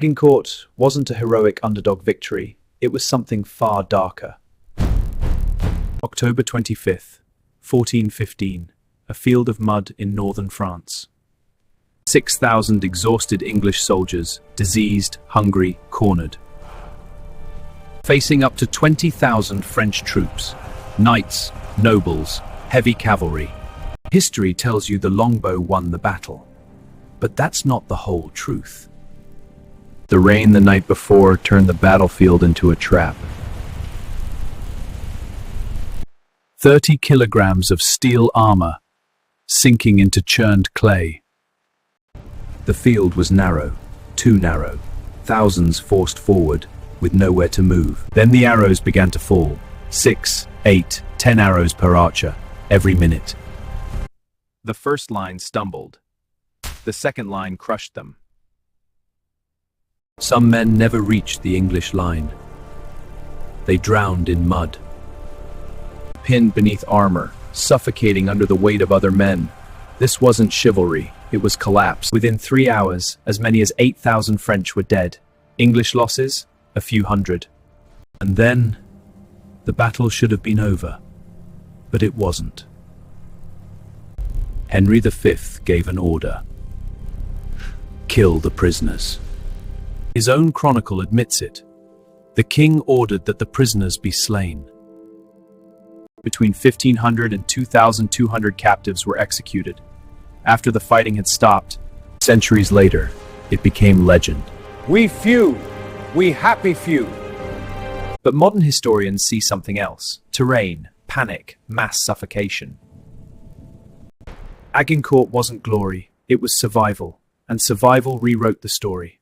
Agincourt wasn't a heroic underdog victory, it was something far darker. October 25th, 1415, a field of mud in northern France. 6,000 exhausted English soldiers, diseased, hungry, cornered. Facing up to 20,000 French troops, knights, nobles, heavy cavalry. History tells you the longbow won the battle. But that's not the whole truth. The rain the night before turned the battlefield into a trap. 30 kilograms of steel armor sinking into churned clay. The field was narrow, too narrow. Thousands forced forward, with nowhere to move. Then the arrows began to fall. 6, 8, 10 arrows per archer, every minute. The first line stumbled. The second line crushed them. Some men never reached the English line. They drowned in mud. Pinned beneath armor, suffocating under the weight of other men. This wasn't chivalry, it was collapse. Within 3 hours, as many as 8,000 French were dead. English losses? A few hundred. And then, the battle should have been over. But it wasn't. Henry V gave an order. Kill the prisoners. His own chronicle admits it. The king ordered that the prisoners be slain. Between 1,500 and 2,200 captives were executed. After the fighting had stopped, centuries later, it became legend. We few, we happy few. But modern historians see something else. Terrain, panic, mass suffocation. Agincourt wasn't glory, it was survival, and survival rewrote the story.